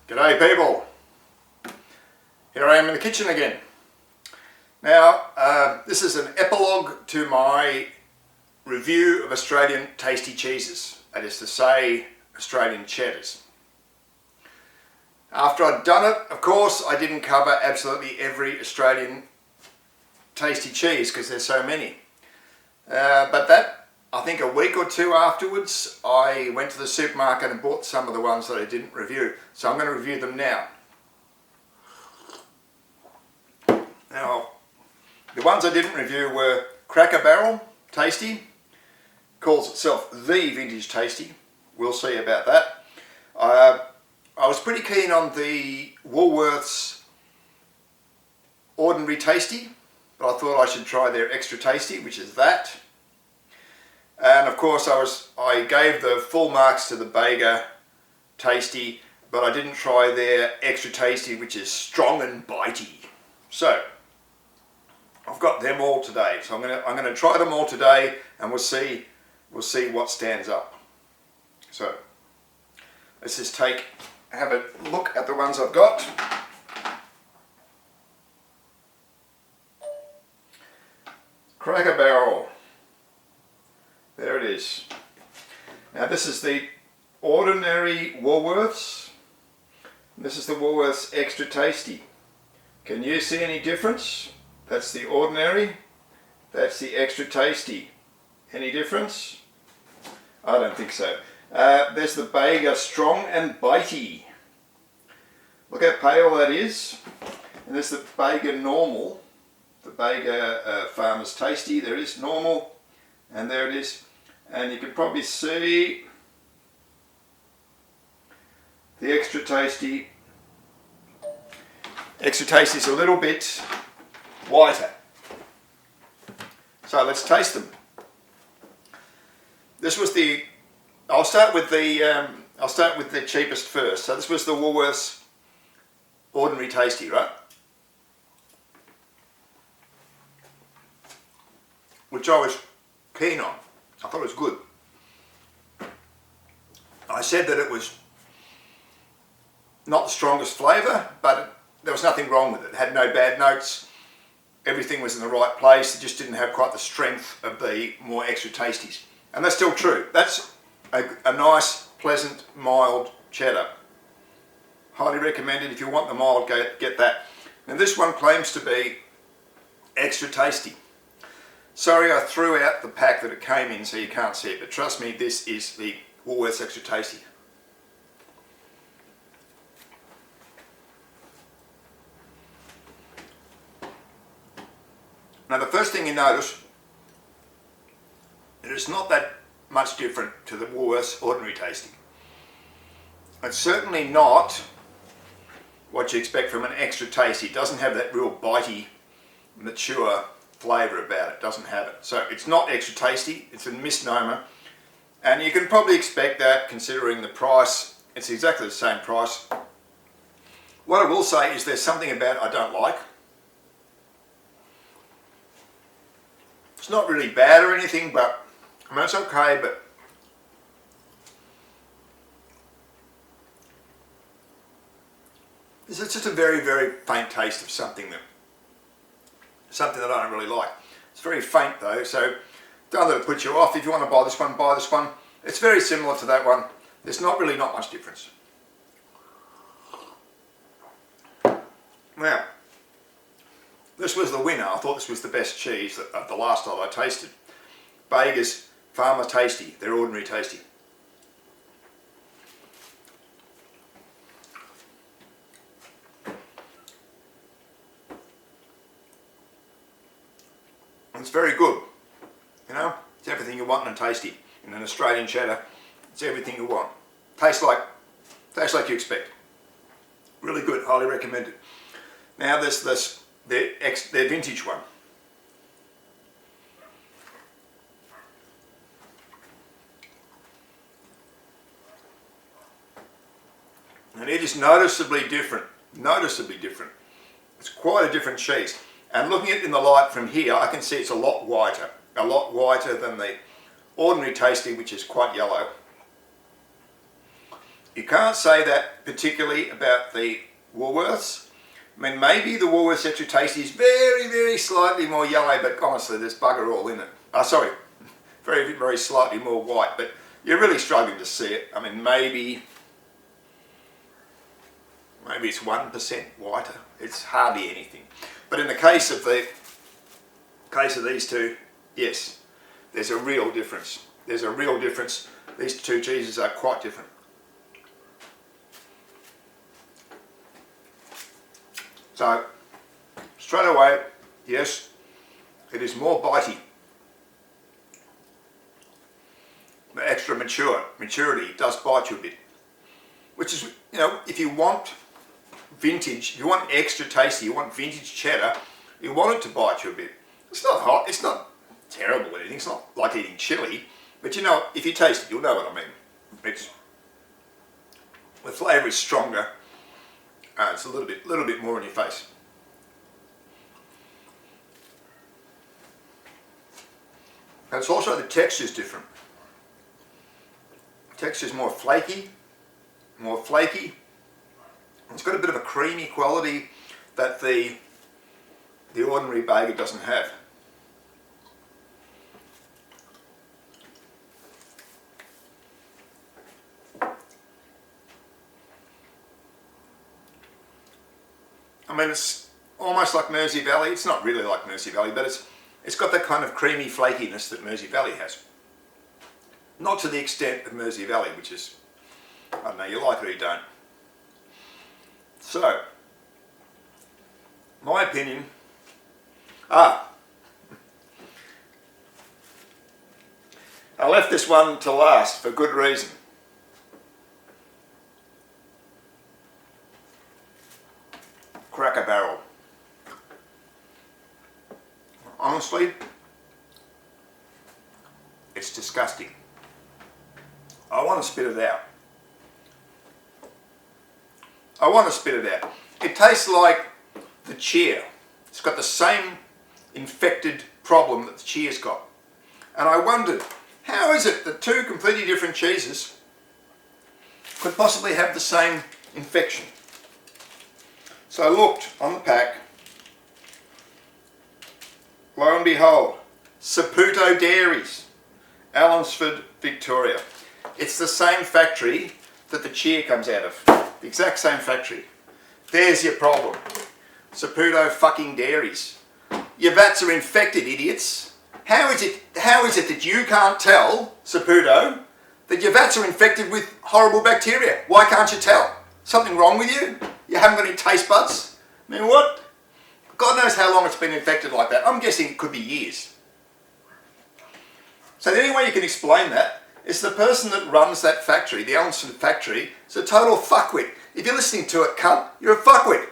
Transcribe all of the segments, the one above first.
G'day people, here I am in the kitchen again. Now this is an epilogue to my review of Australian tasty cheeses, that is to say Australian cheddars. After I'd done it, of course, I didn't cover absolutely every Australian tasty cheese because there's so many. But that, I think a week or two afterwards, I went to the supermarket and bought some of the ones that I didn't review. So I'm going to review them now. Now, the ones I didn't review were Cracker Barrel Tasty, calls itself the Vintage Tasty. We'll see about that. I was pretty keen on the Woolworths Ordinary Tasty, but I thought I should try their Extra Tasty, which is that. And of course I gave the full marks to the Bega Tasty, but I didn't try their Extra Tasty, which is strong and bitey. So I've got them all today. So I'm going to try them all today, and we'll see what stands up. So let's just have a look at the ones I've got. Cracker Barrel. There it is. Now this is the ordinary Woolworths. This is the Woolworths Extra Tasty. Can you see any difference? That's the ordinary. That's the Extra Tasty. Any difference? I don't think so. There's the Bega Strong and Bitey. Look how pale that is. And there's the Bega Normal. The Bega Farmer's Tasty. There it is, normal. And there it is. And you can probably see the Extra Tasty. Extra Tasty is a little bit whiter. So let's taste them. This was the. I'll start with the cheapest first. So this was the Woolworths Ordinary Tasty, right? Which I was keen on. I thought it was good. I said that it was not the strongest flavour, but there was nothing wrong with it. It had no bad notes. Everything was in the right place. It just didn't have quite the strength of the more Extra Tasties. And that's still true. That's a nice, pleasant, mild cheddar. Highly recommended. If you want the mild, get that. And this one claims to be Extra Tasty. Sorry I threw out the pack that it came in so you can't see it, but trust me, this is the Woolworths Extra Tasty. Now the first thing you notice, it's not that much different to the Woolworths Ordinary Tasty. It's certainly not what you expect from an Extra Tasty. It doesn't have that real bitey, mature flavour about it, doesn't have it. So it's not Extra Tasty, it's a misnomer. And you can probably expect that considering the price. It's exactly the same price. What I will say is there's something about it I don't like. It's not really bad or anything, but I mean it's okay, but it's just a very, very faint taste of something that I don't really like. It's very faint though, so don't let it put you off. If you want to buy this one, buy this one. It's very similar to that one. There's not much difference. Now, this was the winner. I thought this was the best cheese of the last lot I tasted. Bega's Farmer Tasty, their Ordinary Tasty. It's very good, you know, it's everything you want in a tasty. In an Australian cheddar, it's everything you want. Tastes like you expect. Really good, highly recommended. Now there's their vintage one. And it is noticeably different, It's quite a different cheese. And looking at it in the light from here, I can see it's a lot whiter than the Ordinary Tasty, which is quite yellow. You can't say that particularly about the Woolworths. I mean, maybe the Woolworths Extra Tasty is very, very slightly more yellow, but honestly, there's bugger all in it. Sorry, very, very slightly more white, but you're really struggling to see it. I mean, maybe it's 1% whiter. It's hardly anything. But in the case of these two, yes, there's a real difference. There's a real difference. These two cheeses are quite different. So, straight away, yes, it is more bitey. The extra maturity does bite you a bit. Which is, you know, if you want vintage, if you want extra tasty, you want vintage cheddar, you want it to bite you a bit. It's not hot, it's not terrible or anything, it's not like eating chili, but you know, if you taste it, you'll know what I mean. The flavour is stronger, it's a little bit more in your face. And it's also, the texture is different. The texture is more flaky. It's got a bit of a creamy quality that the ordinary Bega doesn't have. I mean, it's almost like Mersey Valley. It's not really like Mersey Valley, but it's got that kind of creamy flakiness that Mersey Valley has. Not to the extent of Mersey Valley, which is, I don't know, you like it or you don't. So, my opinion, I left this one to last for good reason. Cracker Barrel. Honestly, it's disgusting. I want to spit it out. It tastes like the cheer. It's got the same infected problem that the cheer's got. And I wondered, how is it that two completely different cheeses could possibly have the same infection? So I looked on the pack. Lo and behold, Saputo Dairies, Allansford, Victoria. It's the same factory that the cheer comes out of. The exact same factory. There's your problem. Saputo fucking Dairies. Your vats are infected, idiots. How is it that you can't tell, Saputo, that your vats are infected with horrible bacteria? Why can't you tell? Something wrong with you? You haven't got any taste buds? I mean, what? God knows how long it's been infected like that. I'm guessing it could be years. So the only way you can explain that is the person that runs that factory, the Allansford factory, is a total fuckwit. If you're listening to it, cunt, you're a fuckwit.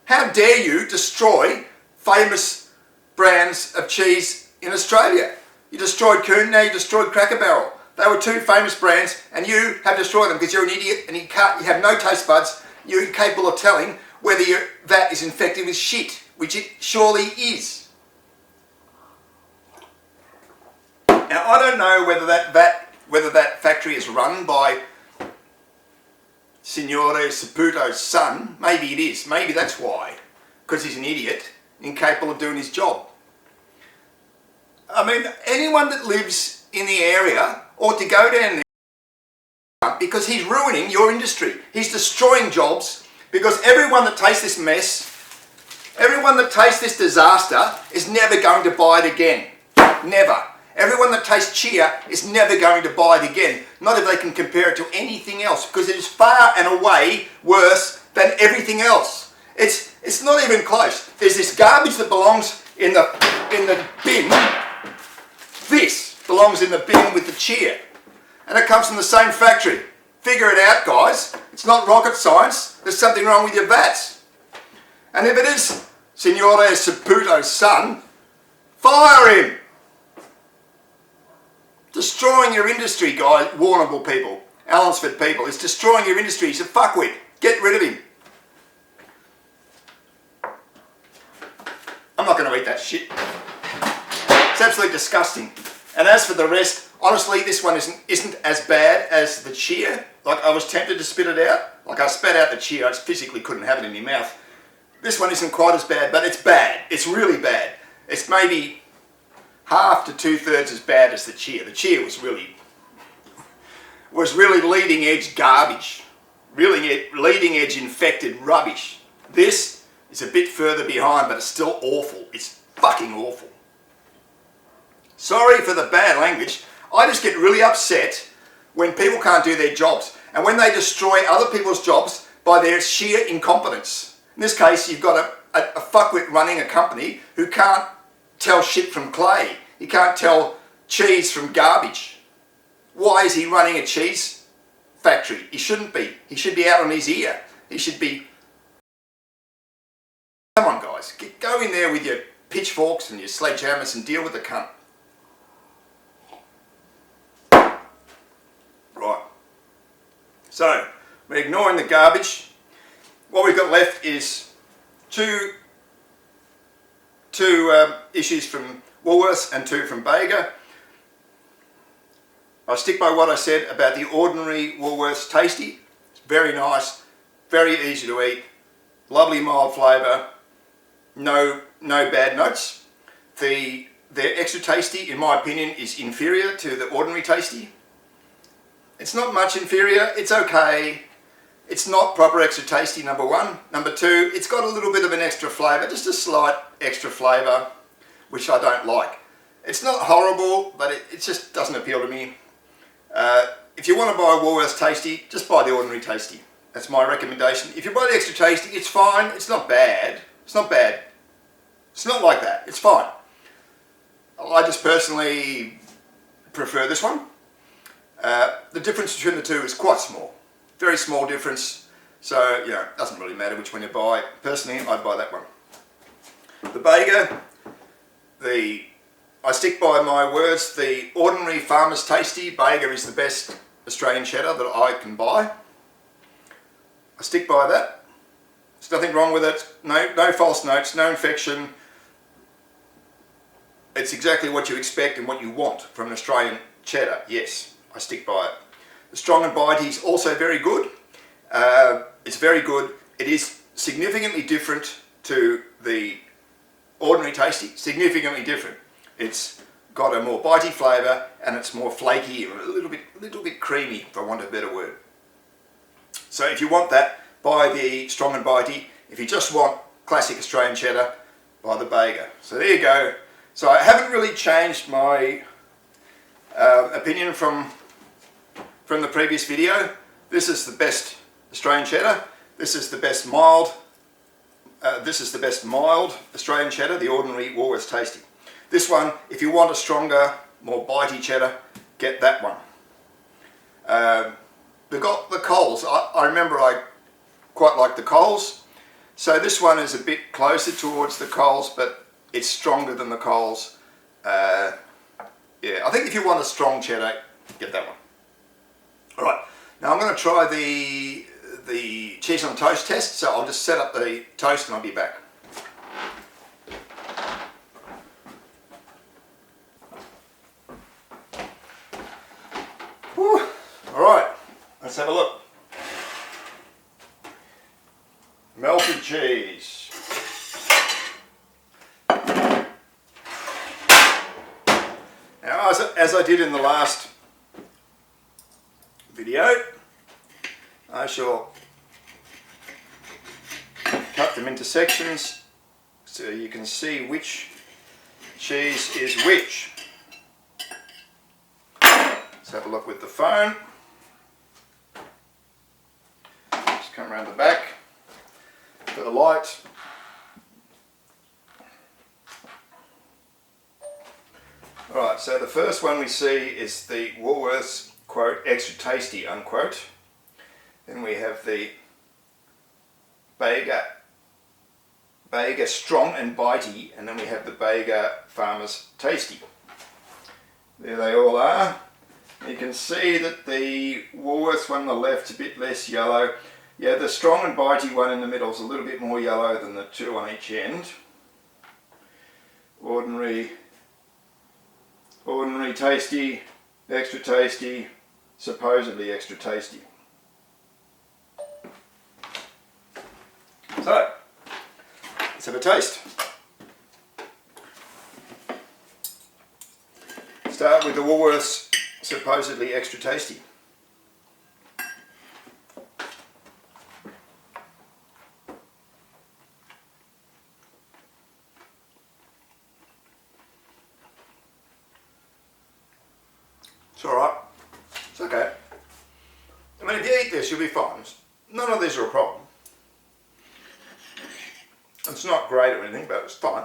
How dare you destroy famous brands of cheese in Australia? You destroyed Coon, now you destroyed Cracker Barrel. They were two famous brands and you have destroyed them because you're an idiot and you have no taste buds. You're incapable of telling whether your vat is infected with shit, which it surely is. Now I don't know whether that factory is run by Signore Saputo's son. Maybe it is. Maybe that's why. Because he's an idiot, incapable of doing his job. I mean, anyone that lives in the area ought to go down there because he's ruining your industry. He's destroying jobs because everyone that tastes this mess, everyone that tastes this disaster is never going to buy it again. Never. Everyone that tastes cheer is never going to buy it again. Not if they can compare it to anything else, because it is far and away worse than everything else. It's not even close. There's this garbage that belongs in the bin. This belongs in the bin with the cheer. And it comes from the same factory. Figure it out, guys. It's not rocket science. There's something wrong with your vats. And if it is Signore Saputo's son, fire him. Destroying your industry, guys, Warrnambool people, Allansford people, is destroying your industry. He's a fuckwit. Get rid of him. I'm not going to eat that shit. It's absolutely disgusting. And as for the rest, honestly, this one isn't as bad as the cheer like I was tempted to spit it out. Like I spat out the cheer, I just physically couldn't have it in my mouth. This one isn't quite as bad, but it's bad. It's really bad. It's maybe half to 2/3 as bad as the cheer. The cheer was really leading edge garbage. Really leading edge infected rubbish. This is a bit further behind, but it's still awful. It's fucking awful. Sorry for the bad language. I just get really upset when people can't do their jobs and when they destroy other people's jobs by their sheer incompetence. In this case, you've got a fuckwit running a company who can't tell shit from clay. He can't tell cheese from garbage. Why is he running a cheese factory? He shouldn't be. He should be out on his ear. He should be... Come on guys, go in there with your pitchforks and your sledgehammers and deal with the cunt. Right. So, we're ignoring the garbage. What we've got left is two issues from Woolworths and 2 from Bega. I stick by what I said about the ordinary Woolworths Tasty. It's very nice, very easy to eat, lovely mild flavour, no bad notes. Their extra tasty, in my opinion, is inferior to the ordinary tasty. It's not much inferior, it's okay. It's not proper extra tasty, number one. Number two, it's got a little bit of an extra flavour, just a slight extra flavour, which I don't like. It's not horrible, but it just doesn't appeal to me. If you want to buy a Woolworths Tasty, just buy the ordinary Tasty. That's my recommendation. If you buy the extra Tasty, it's fine. It's not bad. It's not bad. It's not like that. It's fine. I just personally prefer this one. The difference between the two is quite small. Very small difference. So, you know, it doesn't really matter which one you buy. Personally, I'd buy that one. The Bega, I stick by my words, the ordinary Farmer's Tasty Bega is the best Australian cheddar that I can buy. I stick by that. There's nothing wrong with it. No false notes, no infection. It's exactly what you expect and what you want from an Australian cheddar. Yes, I stick by it. The Strong and Bitey is also very good. It's very good. It is significantly different to the ordinary Tasty. Significantly different. It's got a more bitey flavour and it's more flaky, a little bit creamy, if I want a better word. So if you want that, buy the Strong and Bitey. If you just want classic Australian cheddar, buy the Bega. So there you go. So I haven't really changed my opinion from the previous video. This is the best Australian cheddar. This is the best mild. Australian cheddar, the ordinary Woolworths Tasty. This one, if you want a stronger, more bitey cheddar, get that one. We've got the Coles. I remember I quite like the Coles. So this one is a bit closer towards the Coles, but it's stronger than the Coles. Yeah, I think if you want a strong cheddar, get that one. Alright, now I'm going to try the cheese on toast test, so I'll just set up the toast and I'll be back. Alright, let's have a look. Melted cheese. Now, as I did in the last video, I shall cut them into sections so you can see which cheese is which. Let's have a look with the phone. Just come around the back for the light. Alright, so the first one we see is the Woolworths, quote, extra tasty, unquote. Then we have the Bega Strong and Bitey, and then we have the Bega Farmer's Tasty. There they all are. You can see that the Woolworths one on the left's a bit less yellow. Yeah, the Strong and Bitey one in the middle is a little bit more yellow than the two on each end. Ordinary tasty, extra tasty, supposedly extra tasty. So, let's have a taste. Start with the Woolworths supposedly extra tasty. It's alright. It's okay. I mean, if you eat this, you'll be fine. None of these are a problem. It's not great or anything, but it's fine.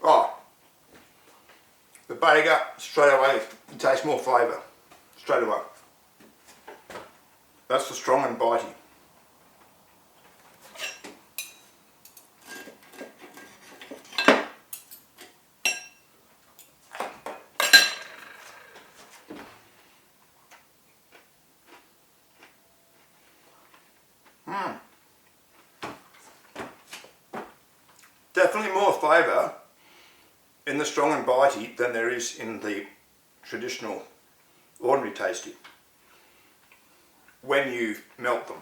Oh, the Bega, straight away, you taste more flavour. Straight away. That's the strong and bitey. Definitely more flavour in the strong and bitey than there is in the traditional ordinary tasty when you melt them.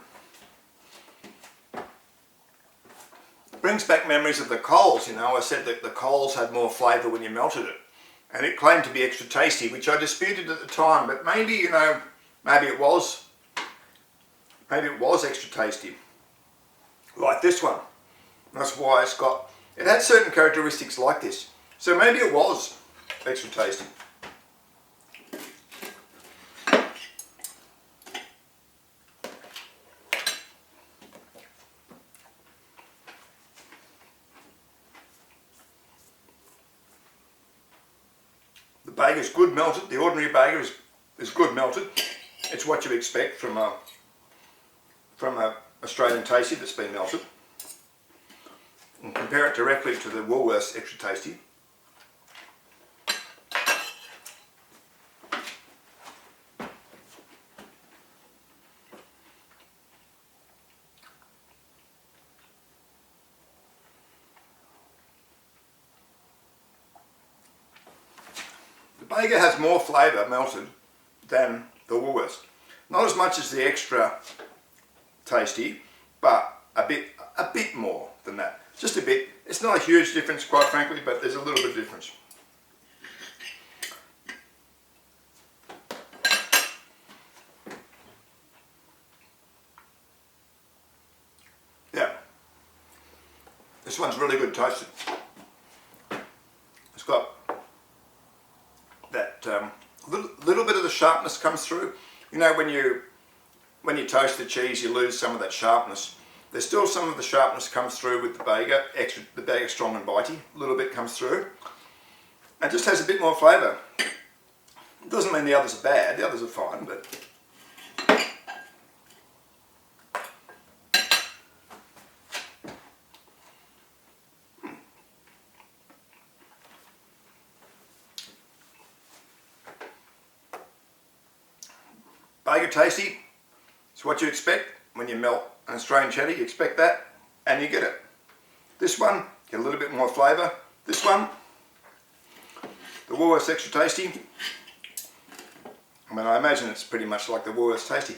It brings back memories of the Coles, you know. I said that the Coles had more flavour when you melted it, and it claimed to be extra tasty, which I disputed at the time, but maybe, you know, maybe it was extra tasty, like this one. That's why it had certain characteristics like this. So maybe it was extra tasty. The Bega is good melted. The ordinary Bega is good melted. It's what you expect from a Australian tasty that's been melted. And compare it directly to the Woolworths extra tasty. The Bega has more flavour melted than the Woolworths. Not as much as the extra tasty, but a bit more than that. Just a bit. It's not a huge difference, quite frankly, but there's a little bit of difference. Yeah. This one's really good toasted. It's got that little bit of the sharpness comes through. You know, when you toast the cheese, you lose some of that sharpness. There's still some of the sharpness comes through with the Bega, the Bega strong and bitey. A little bit comes through. And just has a bit more flavour. It doesn't mean the others are bad, the others are fine, but... Bega tasty, it's what you expect when you melt an Australian cheddar. You expect that, and you get it. This one, get a little bit more flavour. This one, the Woolworths extra tasty. I mean, I imagine it's pretty much like the Woolworths tasty.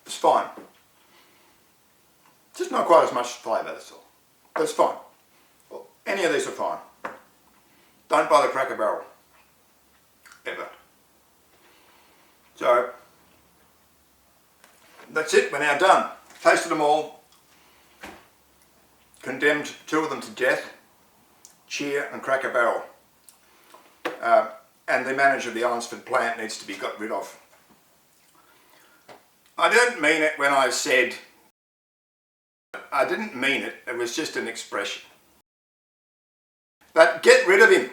It's fine. Just not quite as much flavour, that's all. That's fine. Well, any of these are fine. Don't buy the Cracker Barrel. Ever. So, that's it. We're now done. Tasted them all. Condemned 2 of them to death. Cheer and Cracker Barrel. And the manager of the Allansford plant needs to be got rid of. I didn't mean it when I said... I didn't mean it. It was just an expression. But get rid of him.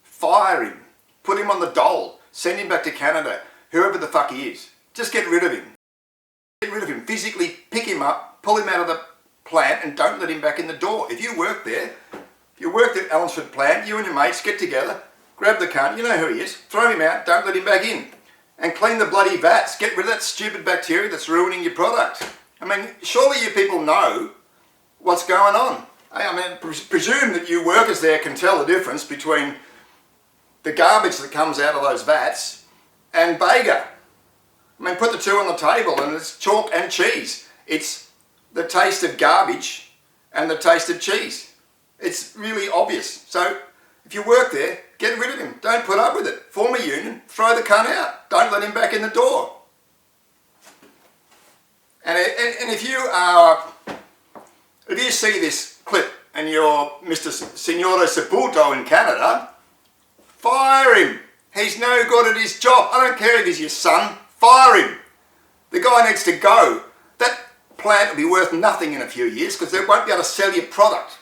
Fire him. Put him on the dole. Send him back to Canada. Whoever the fuck he is. Just get rid of him. Get rid of him. Physically pick him up, pull him out of the plant, and don't let him back in the door. If you work there, if you worked at Allansford plant, you and your mates get together, grab the cunt, you know who he is, throw him out, don't let him back in. And clean the bloody vats. Get rid of that stupid bacteria that's ruining your product. I mean, surely you people know what's going on. I mean, presume that you workers there can tell the difference between the garbage that comes out of those vats and Bega. I mean, put the two on the table and it's chalk and cheese. It's the taste of garbage and the taste of cheese. It's really obvious. So if you work there, get rid of him. Don't put up with it. Form a union, throw the cunt out. Don't let him back in the door. And if you see this clip and you're Mr. Signore Saputo in Canada, fire him. He's no good at his job. I don't care if he's your son. Fire him. The guy needs to go. That plant will be worth nothing in a few years because they won't be able to sell your product.